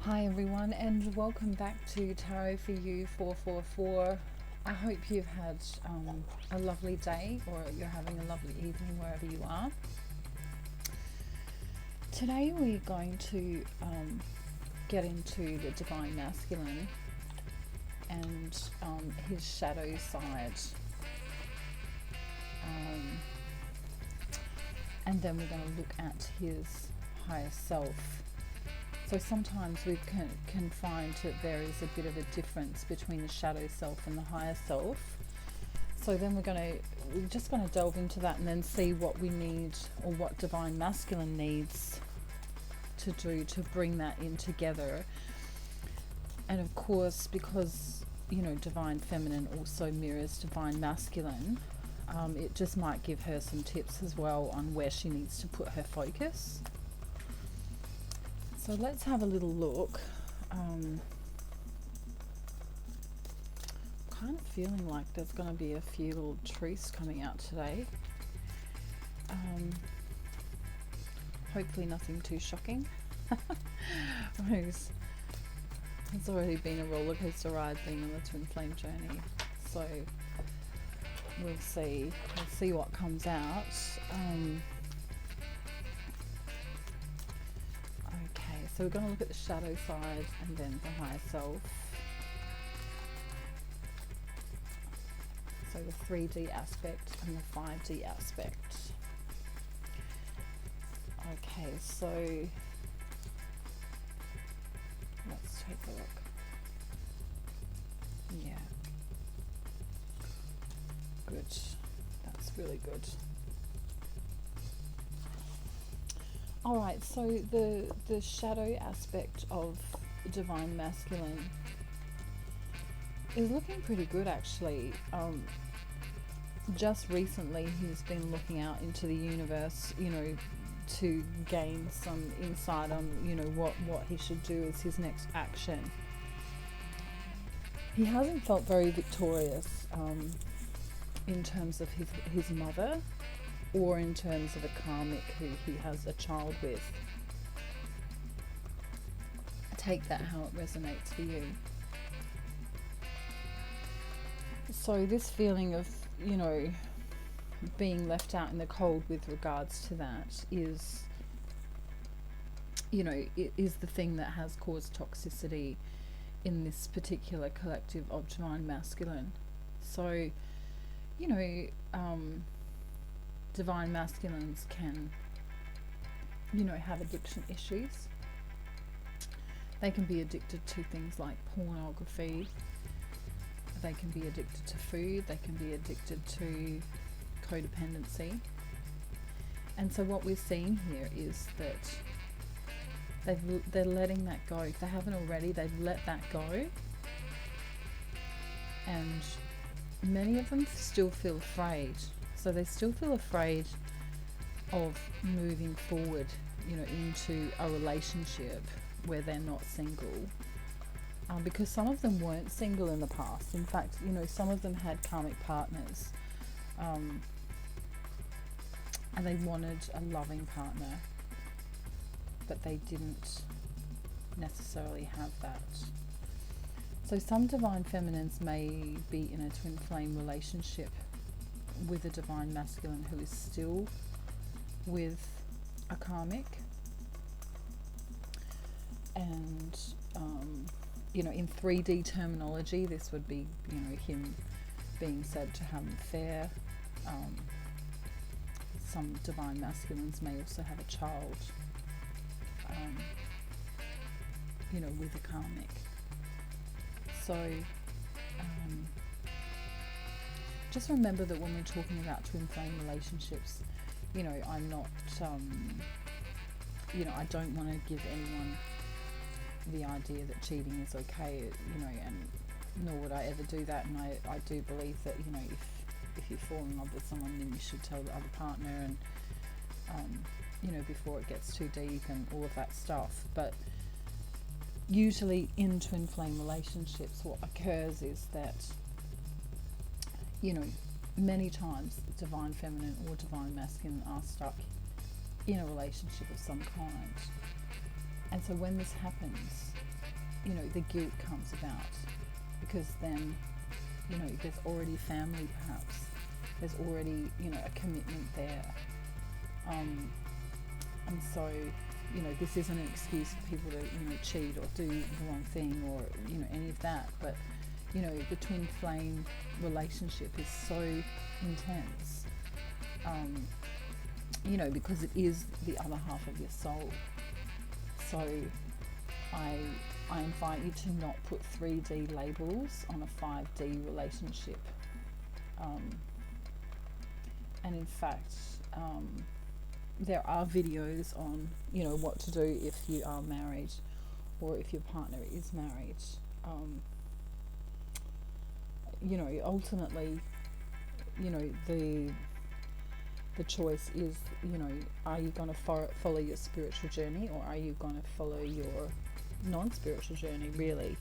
Hi everyone, and welcome back to Tarot for You 444. I hope you've had a lovely day, or you're having a lovely evening wherever you are. Today we're going to get into the Divine Masculine and his shadow side. And then we're going to look at his higher self. So sometimes we can find that there is a bit of a difference between the shadow self and the higher self. So then we're just going to delve into that and then see what we need, or what Divine Masculine needs to do to bring that in together. And of course, because Divine Feminine also mirrors Divine Masculine, it just might give her some tips as well on where she needs to put her focus. So let's have a little look. Kind of feeling like there's going to be a few little truths coming out today. Hopefully nothing too shocking. It's already been a roller coaster ride being on the Twin Flame journey. So we'll see what comes out. So we're going to look at the shadow side and then the higher self. So the 3D aspect and the 5D aspect. Okay, so let's take a look. Yeah. Good. That's really good. Alright, so the shadow aspect of Divine Masculine is looking pretty good, actually. Just recently he's been looking out into the universe, to gain some insight on, what he should do as his next action. He hasn't felt very victorious in terms of his mother, or in terms of a karmic who he has a child with. Take that how it resonates for you. So this feeling of, being left out in the cold with regards to that is, it is the thing that has caused toxicity in this particular collective of Divine Masculine. So, Divine Masculines can, have addiction issues. They can be addicted to things like pornography. They can be addicted to food. They can be addicted to codependency. And so what we're seeing here is that they're letting that go. If they haven't already, they've let that go. And many of them still feel afraid. So they still feel afraid of moving forward, into a relationship where they're not single. Because some of them weren't single in the past. In fact, some of them had karmic partners. And they wanted a loving partner, but they didn't necessarily have that. So some Divine Feminines may be in a twin flame relationship with a Divine Masculine who is still with a karmic, and in 3D terminology this would be him being said to have an affair. Some Divine Masculines may also have a child with a karmic. So just remember that when we're talking about twin flame relationships, I'm not, I don't want to give anyone the idea that cheating is okay, and nor would I ever do that. And I do believe that, if you fall in love with someone, then you should tell the other partner, and, before it gets too deep and all of that stuff. But usually in twin flame relationships, what occurs is that, many times Divine Feminine or Divine Masculine are stuck in a relationship of some kind. And so when this happens, the guilt comes about, because then, there's already family perhaps. There's already, a commitment there. And so, this isn't an excuse for people to, cheat or do the wrong thing or, any of that. But, the twin flame relationship is so intense, because it is the other half of your soul. So I invite you to not put 3D labels on a 5D relationship. And in fact, there are videos on, what to do if you are married or if your partner is married. Ultimately, the choice is, are you going to follow your spiritual journey, or are you going to follow your non-spiritual journey, really?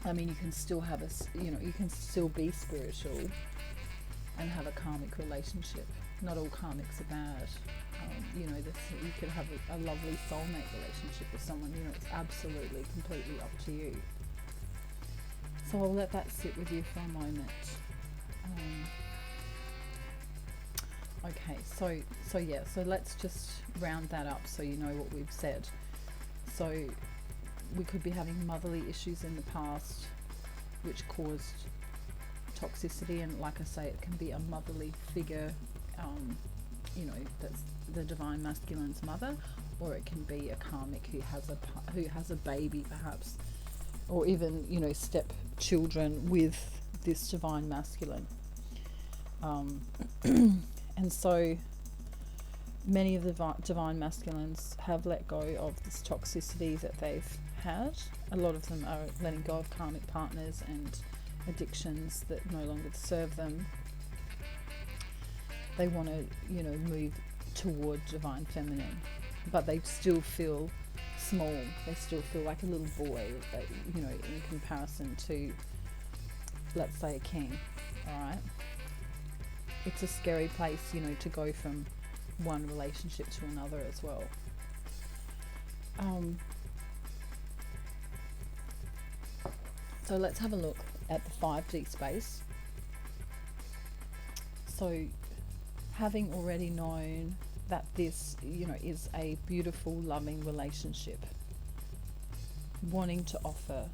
You can still have you can still be spiritual and have a karmic relationship. Not all karmics are bad. You could have a lovely soulmate relationship with someone. It's absolutely, completely up to you. So I'll let that sit with you for a moment. Okay, so let's just round that up so you know what we've said. So we could be having motherly issues in the past which caused toxicity, and like I say, it can be a motherly figure, that's the divine masculine's mother, or it can be a karmic who has a baby perhaps, or even step children with this divine masculine. And so many of the divine masculines have let go of this toxicity that they've had. A lot of them are letting go of karmic partners and addictions that no longer serve them. They want to, move toward divine feminine, but they still feel small. They still feel like a little boy, in comparison to, let's say, a king. All right. It's a scary place, to go from one relationship to another as well. So let's have a look at the 5D space. So having already known that this, is a beautiful, loving relationship, wanting to offer,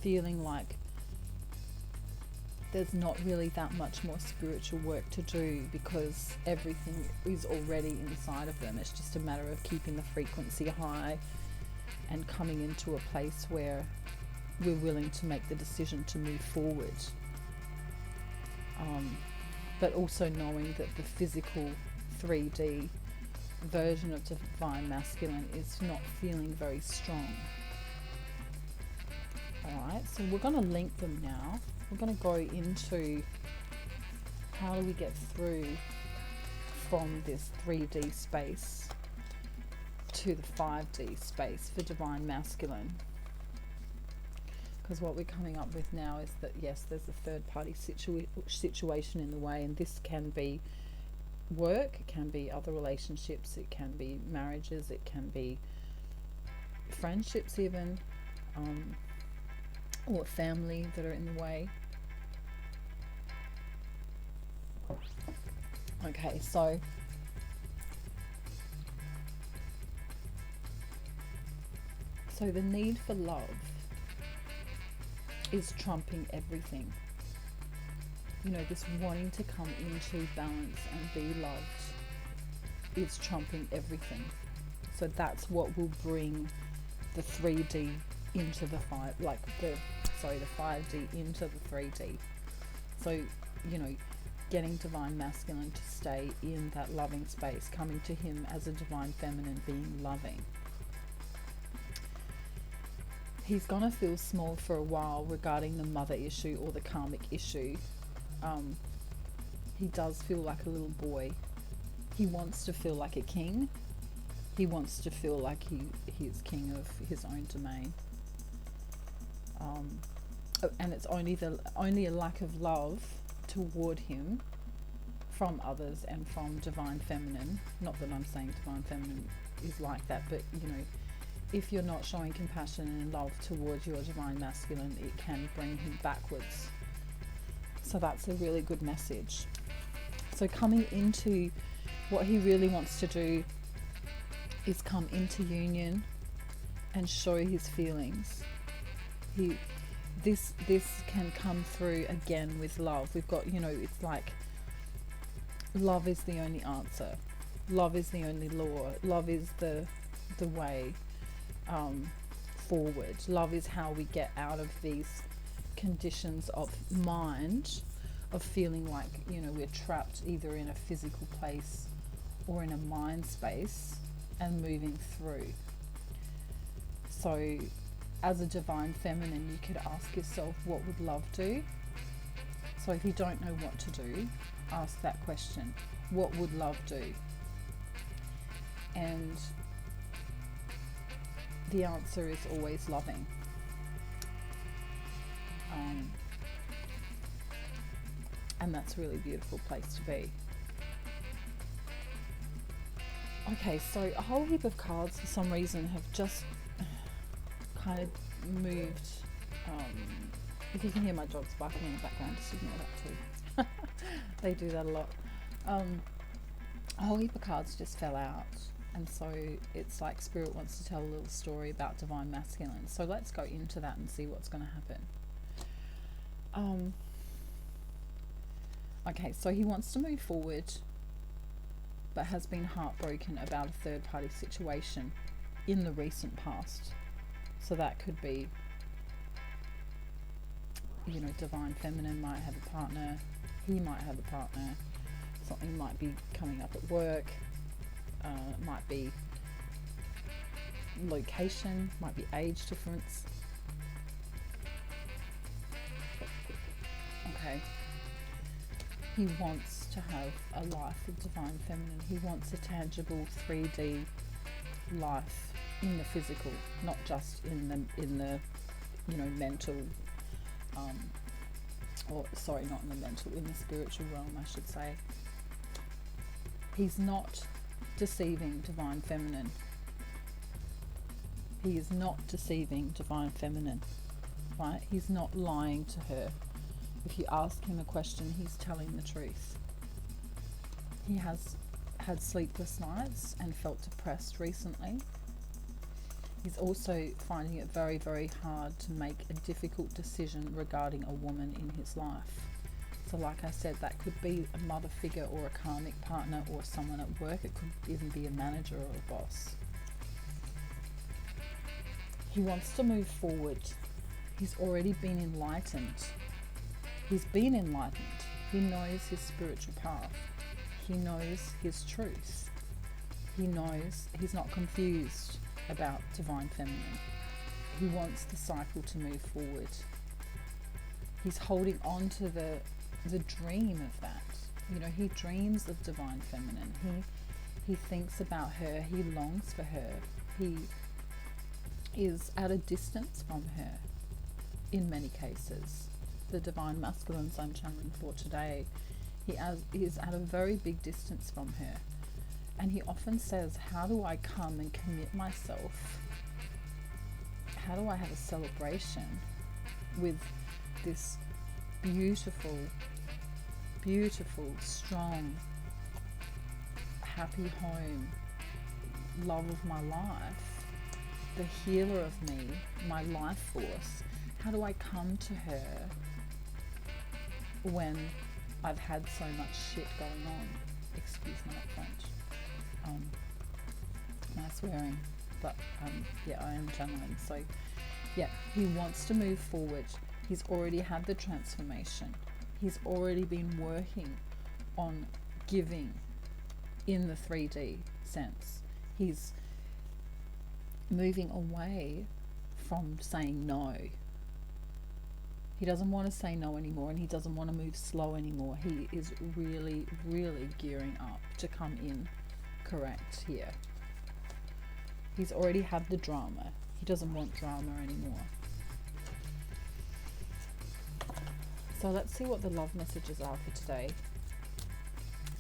feeling like there's not really that much more spiritual work to do because everything is already inside of them. It's just a matter of keeping the frequency high and coming into a place where we're willing to make the decision to move forward. But also knowing that the physical 3D version of divine masculine is not feeling very strong. Alright, so we're going to link them now. We're going to go into how do we get through from this 3D space to the 5D space for divine masculine. Because what we're coming up with now is that, yes, there's a third party situation in the way, and this can be work, it can be other relationships, it can be marriages, it can be friendships even, or family that are in the way. Okay, so the need for love is trumping everything. This wanting to come into balance and be loved is trumping everything. So that's what will bring the 3D into the 5D into the 3D. So, getting divine masculine to stay in that loving space, coming to him as a divine feminine, being loving. He's going to feel small for a while regarding the mother issue or the karmic issue. He does feel like a little boy. He wants to feel like a king. He wants to feel like he is king of his own domain. And it's only a lack of love toward him from others and from divine feminine. Not that I'm saying divine feminine is like that, but you know, if you're not showing compassion and love towards your divine masculine, it can bring him backwards. So that's a really good message. So coming into what he really wants to do is come into union and show his feelings. This can come through again with love. We've got, you know, it's like love is the only answer. Love is the only law. Love is the way forward. Love is how we get out of these conditions of mind, of feeling like, you know, we're trapped either in a physical place or in a mind space, and moving through. So as a divine feminine, you could ask yourself, what would love do? So if you don't know what to do, ask that question. What would love do? And the answer is always loving. And that's a really beautiful place to be. Okay, so a whole heap of cards for some reason have just kind of moved. If you can hear my dogs barking in the background, just ignore that too. They do that a lot. A whole heap of cards just fell out, and so it's like Spirit wants to tell a little story about divine masculine. So let's go into that and see what's going to happen. Okay, so he wants to move forward, but has been heartbroken about a third party situation in the recent past. So that could be, you know, divine feminine might have a partner, he might have a partner, something might be coming up at work, might be location, might be age difference. Okay. He wants to have a life of divine feminine. He wants a tangible 3D life in the physical, not just in the you know, mental, or sorry, not in the mental, in the spiritual realm, I should say. He's not deceiving divine feminine. He is not deceiving divine feminine, right? He's not lying to her. If you ask him a question, he's telling the truth. He has had sleepless nights and felt depressed recently. He's also finding it very, very hard to make a difficult decision regarding a woman in his life. So like I said, that could be a mother figure or a karmic partner or someone at work. It could even be a manager or a boss. He wants to move forward. He's already been enlightened. He's been enlightened. He knows his spiritual path. He knows his truth. He knows he's not confused about divine feminine. He wants the cycle to move forward. He's holding on to the dream of that. You know, he dreams of divine feminine. He thinks about her. He longs for her. He is at a distance from her in many cases. The divine masculines I'm channeling for today, he is at a very big distance from her, and he often says, how do I come and commit myself? How do I have a celebration with this beautiful, strong, happy home, love of my life, the healer of me, my life force? How do I come to her when I've had so much shit going on? Excuse my French. My swearing, but yeah, I am channeling. So yeah, he wants to move forward. He's already had the transformation. He's already been working on giving in the 3D sense. He's moving away from saying no. He doesn't want to say no anymore, and he doesn't want to move slow anymore. He is really, really gearing up to come in correct here. He's already had the drama. He doesn't want drama anymore. So let's see what the love messages are for today.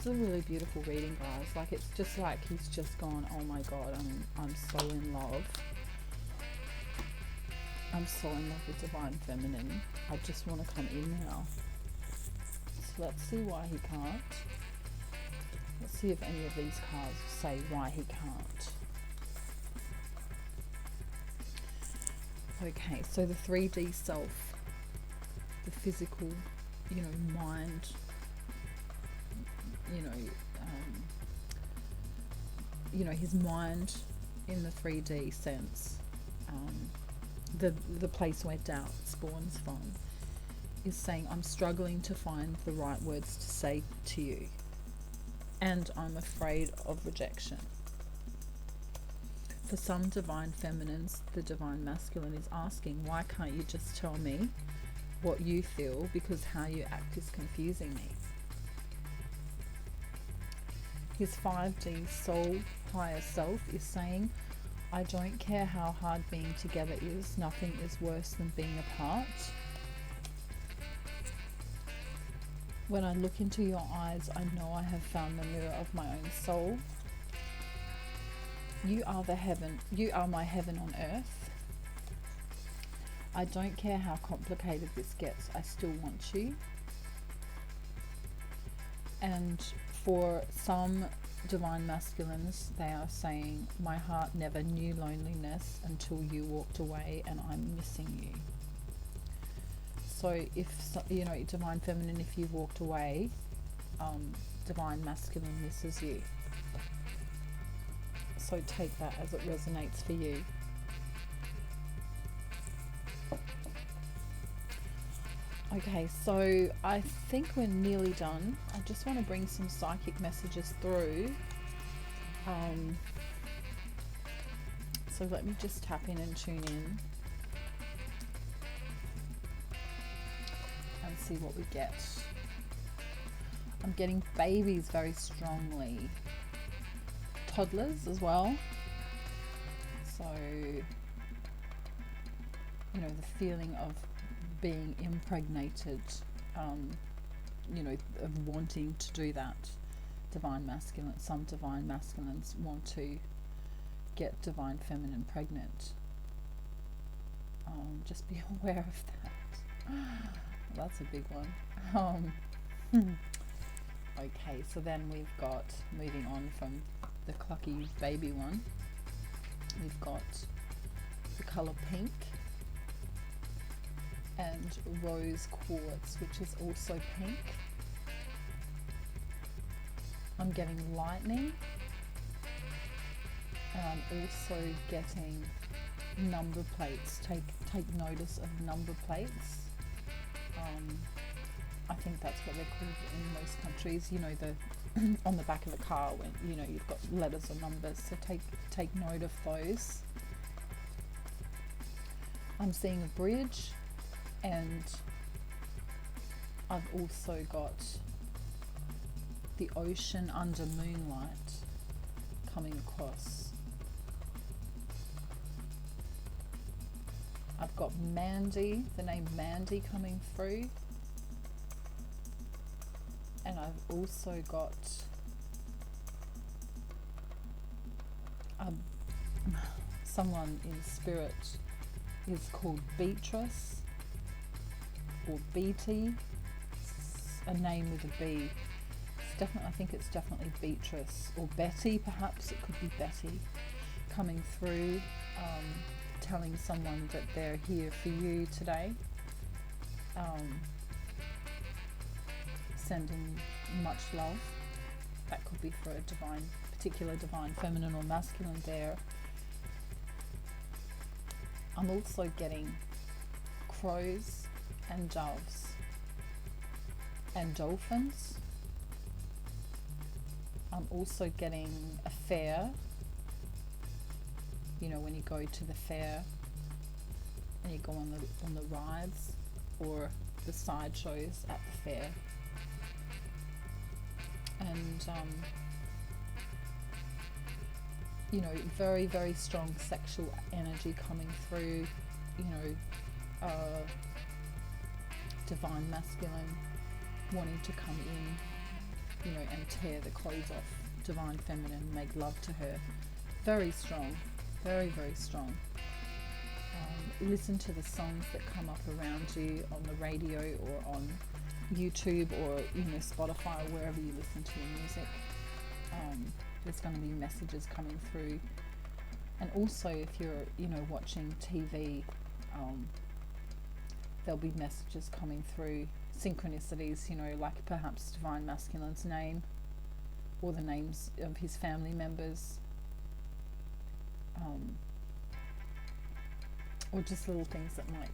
It's a really beautiful reading, guys. Like, it's just like he's just gone, oh my god, I'm so in love. I'm so in love with Divine Feminine. I just want to come in now. So let's see why he can't. Let's see if any of these cards say why he can't. Okay, so the 3D self, the physical, mind, his mind in the 3D sense, the place where doubt spawns from, is saying, I'm struggling to find the right words to say to you, and I'm afraid of rejection. For some Divine Feminines, the Divine Masculine is asking, why can't you just tell me what you feel, because how you act is confusing me. His 5D soul higher self is saying, I don't care how hard being together is, nothing is worse than being apart. When I look into your eyes, I know I have found the mirror of my own soul. You are my heaven on earth. I don't care how complicated this gets, I still want you. And for some Divine Masculines, they are saying, my heart never knew loneliness until you walked away, and I'm missing you. So if, Divine Feminine, if you walked away, Divine Masculine misses you. So take that as it resonates for you. Okay, so I think we're nearly done. I just want to bring some psychic messages through. So let me just tap in and tune in and see what we get. I'm getting babies very strongly. Toddlers as well. So, the feeling of being impregnated, of wanting to do that. Divine Masculine, some Divine Masculines want to get Divine Feminine pregnant. Just be aware of that. That's a big one. Okay, so then we've got, moving on from the clucky baby one, we've got the colour pink and rose quartz, which is also pink. I'm getting lightning, and I'm also getting number plates. Take notice of number plates. I think that's what they're called in most countries. The on the back of a car, when you've got letters or numbers. So take note of those. I'm seeing a bridge, and I've also got the ocean under moonlight coming across. I've got Mandy, the name Mandy, coming through. And I've also got someone in spirit is called Beatrice or Beatty, a name with a B. I think it's definitely Beatrice, or Betty, perhaps it could be Betty, coming through, telling someone that they're here for you today. Sending much love. That could be for a particular Divine Feminine or Masculine there. I'm also getting crows and doves and dolphins. I'm also getting a fair. When you go to the fair and you go on the rides or the sideshows at the fair. And very, very strong sexual energy coming through, Divine Masculine wanting to come in and tear the clothes off Divine Feminine, make love to her. Very strong, very, very strong. Listen to the songs that come up around you on the radio or on YouTube or Spotify, wherever you listen to your music. There's going to be messages coming through. And also if you're watching TV, there'll be messages coming through, synchronicities, like perhaps Divine Masculine's name or the names of his family members, or just little things that might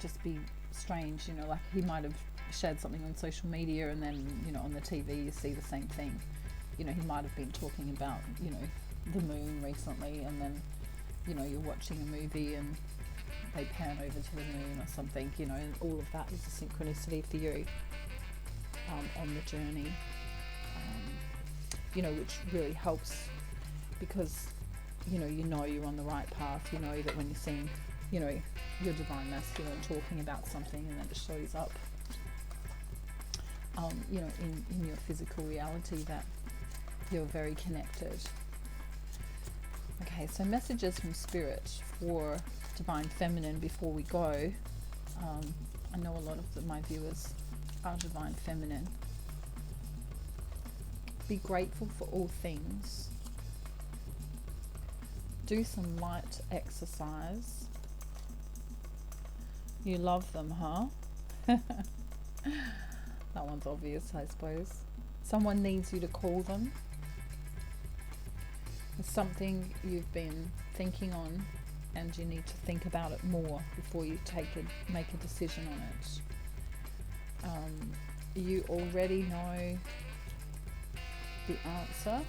just be strange, like he might have shared something on social media and then on the TV you see the same thing. He might have been talking about the moon recently, and then you're watching a movie and they pan over to the moon or something, and all of that is a synchronicity for you on the journey, which really helps, because you're on the right path. That when you're seeing your Divine Masculine talking about something and then it shows up in your physical reality, that you're very connected. Okay, so messages from Spirit for Divine Feminine before we go. I know a lot of my viewers are Divine Feminine. Be grateful for all things. Do some light exercise. You love them, huh? That one's obvious, I suppose. Someone needs you to call them. It's something you've been thinking on, and you need to think about it more before you make a decision on it. You already know the answer.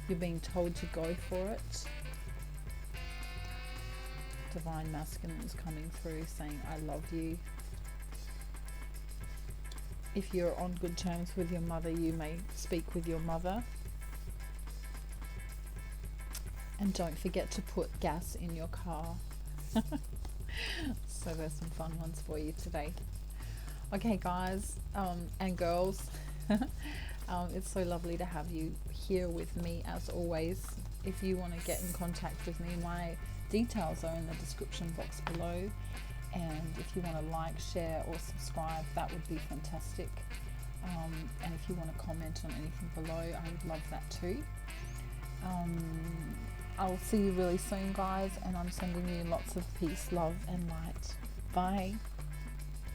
You're being told to go for it. Divine Masculine is coming through saying, I love you. If you're on good terms with your mother, you may speak with your mother. And don't forget to put gas in your car. So there's some fun ones for you today. Okay, guys and girls, it's so lovely to have you here with me as always. If you want to get in contact with me, my details are in the description box below. And if you want to like, share or subscribe, that would be fantastic. And if you want to comment on anything below, I would love that too. I'll see you really soon, guys, and I'm sending you lots of peace, love and light. Bye.